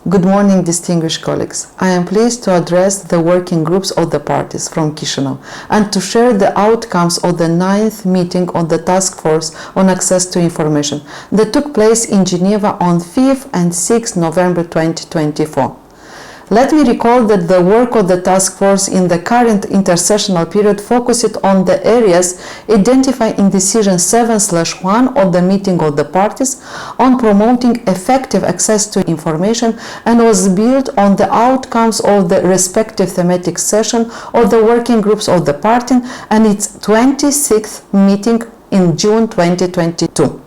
Good morning, distinguished colleagues. I am pleased to address the working groups of the parties from Chisinau and to share the outcomes of the 9th meeting of the Task Force on Access to Information that took place in Geneva on 5th and 6th November 2024. Let me recall that the work of the task force in the current intersessional period focused on the areas identified in Decision 7/1 of the meeting of the parties on promoting effective access to information and was built on the outcomes of the respective thematic session of the working groups of the party and its 26th meeting in June 2022.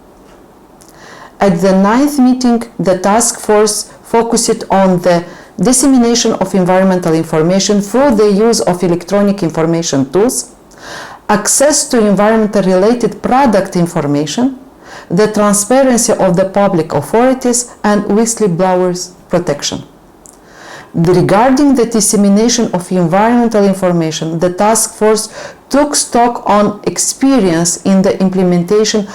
At the 9th meeting, the task force focused on the dissemination of environmental information through the use of electronic information tools, access to environmental-related product information, the transparency of the public authorities, and whistleblowers' protection. Regarding the dissemination of environmental information, the task force took stock on experience in the implementation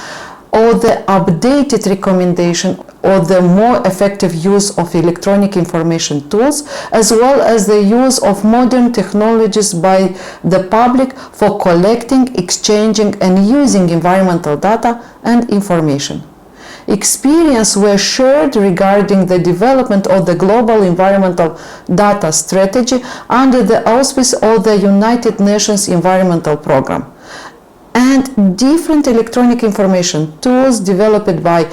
or the updated recommendation or the more effective use of electronic information tools, as well as the use of modern technologies by the public for collecting, exchanging, and using environmental data and information. Experience were shared regarding the development of the global environmental data strategy under the auspices of the United Nations Environmental Programme, and different electronic information tools developed by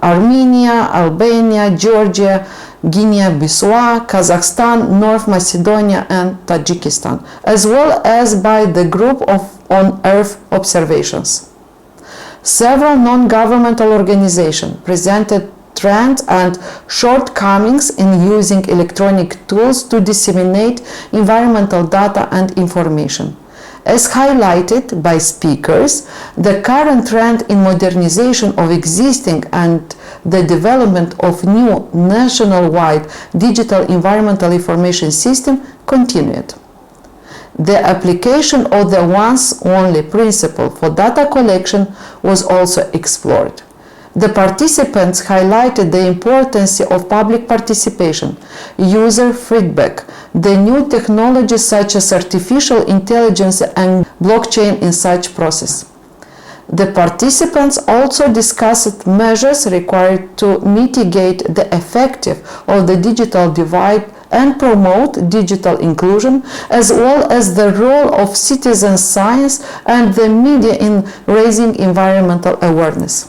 Armenia, Albania, Georgia, Guinea-Bissau, Kazakhstan, North Macedonia, and Tajikistan, as well as by the Group on Earth Observations. Several non-governmental organizations presented trends and shortcomings in using electronic tools to disseminate environmental data and information. As highlighted by speakers, the current trend in modernization of existing and the development of new national-wide digital environmental information system continued. The application of the once-only principle for data collection was also explored. The participants highlighted the importance of public participation, user feedback, the new technologies such as artificial intelligence and blockchain in such process. The participants also discussed measures required to mitigate the effect of the digital divide and promote digital inclusion, as well as the role of citizen science and the media in raising environmental awareness.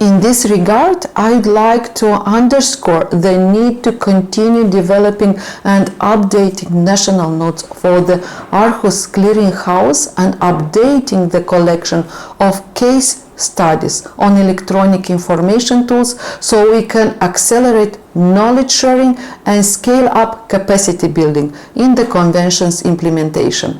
In this regard, I'd like to underscore the need to continue developing and updating national notes for the Aarhus clearinghouse and updating the collection of case studies on electronic information tools so we can accelerate knowledge sharing and scale up capacity building in the Convention's implementation.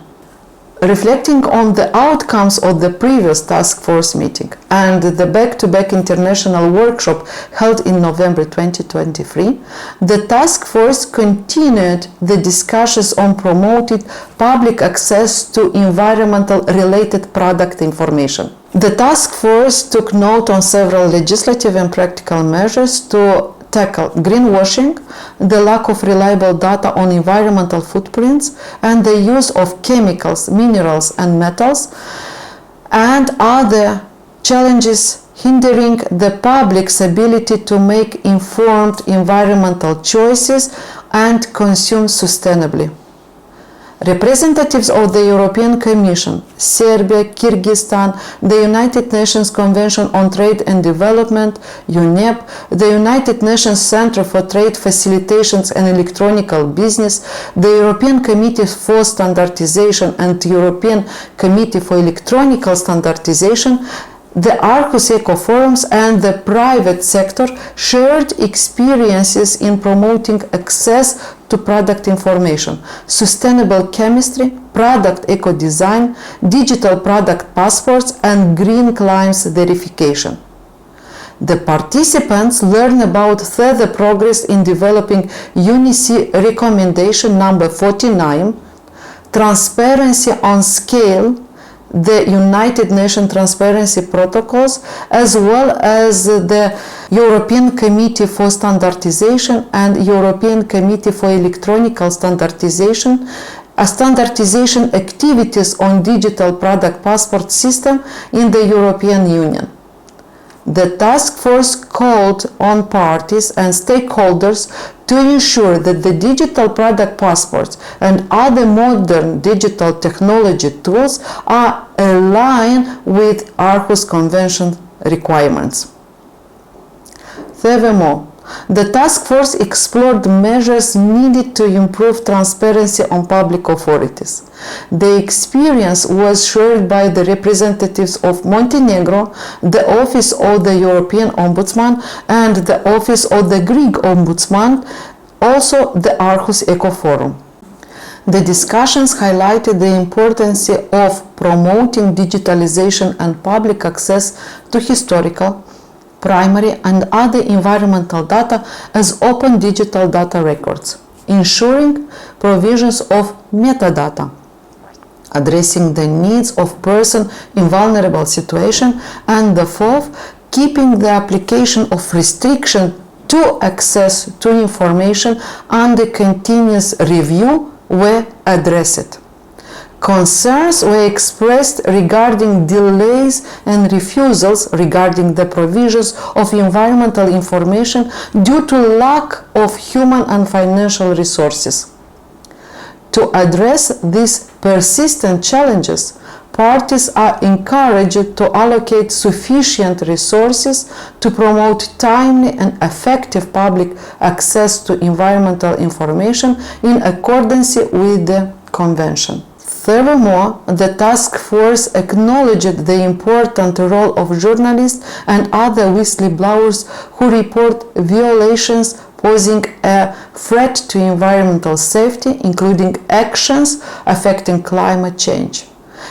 Reflecting on the outcomes of the previous task force meeting and the back-to-back international workshop held in November 2023, the task force continued the discussions on promoting public access to environmental-related product information. The task force took note on several legislative and practical measures to tackle greenwashing, the lack of reliable data on environmental footprints, and the use of chemicals, minerals, and metals, and other challenges hindering the public's ability to make informed environmental choices and consume sustainably. Representatives of the European Commission, Serbia, Kyrgyzstan, the United Nations Convention on Trade and Development, UNEP, the United Nations Center for Trade Facilitations and Electronic Business, the European Committee for Standardization and European Committee for Electronic Standardization, the Aarhus Eco Forums and the private sector shared experiences in promoting access to product information, sustainable chemistry, product eco-design, digital product passports, and green claims verification. The participants learn about further progress in developing UNEC recommendation number 49, transparency on scale, the United Nations Transparency Protocols, as well as the European Committee for Standardization and European Committee for Electronic Standardization, standardization activities on digital product passport system in the European Union. The task force called on parties and stakeholders to ensure that the digital product passports and other modern digital technology tools are aligned with Aarhus Convention requirements. Furthermore, the task force explored measures needed to improve transparency on public authorities. The experience was shared by the representatives of Montenegro, the Office of the European Ombudsman, and the Office of the Greek Ombudsman, also the Aarhus Eco Forum. The discussions highlighted the importance of promoting digitalization and public access to historical, primary and other environmental data as open digital data records, ensuring provisions of metadata, addressing the needs of persons in vulnerable situation, and the fourth, keeping the application of restriction to access to information under continuous review were addressed. Concerns were expressed regarding delays and refusals regarding the provisions of environmental information due to lack of human and financial resources. To address these persistent challenges, parties are encouraged to allocate sufficient resources to promote timely and effective public access to environmental information in accordance with the Convention. Furthermore, the task force acknowledged the important role of journalists and other whistleblowers who report violations posing a threat to environmental safety, including actions affecting climate change.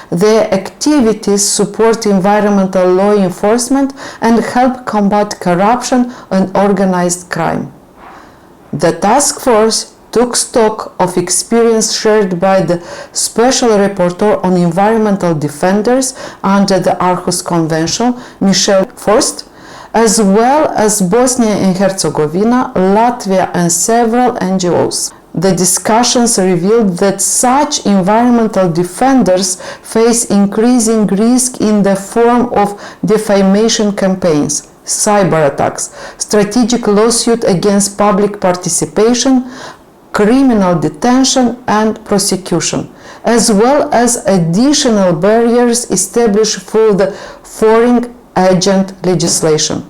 Their activities support environmental law enforcement and help combat corruption and organized crime. The task force took stock of experience shared by the Special Rapporteur on Environmental Defenders under the Aarhus Convention, Michel Forst, as well as Bosnia and Herzegovina, Latvia, and several NGOs. The discussions revealed that such environmental defenders face increasing risk in the form of defamation campaigns, cyber attacks, strategic lawsuit against public participation, criminal detention and prosecution, as well as additional barriers established through the foreign agent legislation.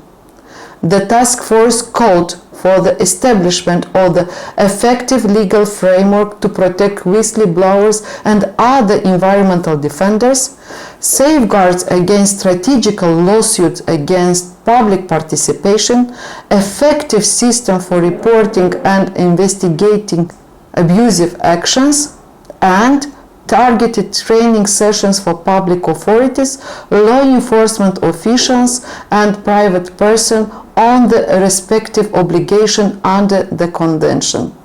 The task force called for the establishment of the effective legal framework to protect whistleblowers and other environmental defenders, safeguards against strategical lawsuits against public participation, effective system for reporting and investigating abusive actions, and targeted training sessions for public authorities, law enforcement officials, and private persons on the respective obligation under the Convention.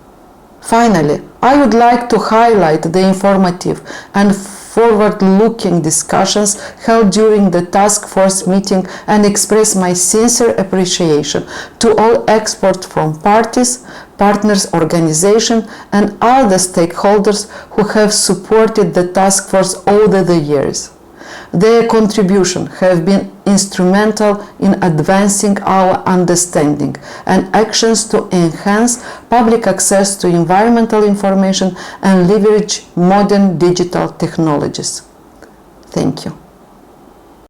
Finally, I would like to highlight the informative and forward-looking discussions held during the task force meeting and express my sincere appreciation to all experts from parties, partners, organizations, and other stakeholders who have supported the task force over the years. Their contributions have been instrumental in advancing our understanding and actions to enhance public access to environmental information and leverage modern digital technologies. Thank you.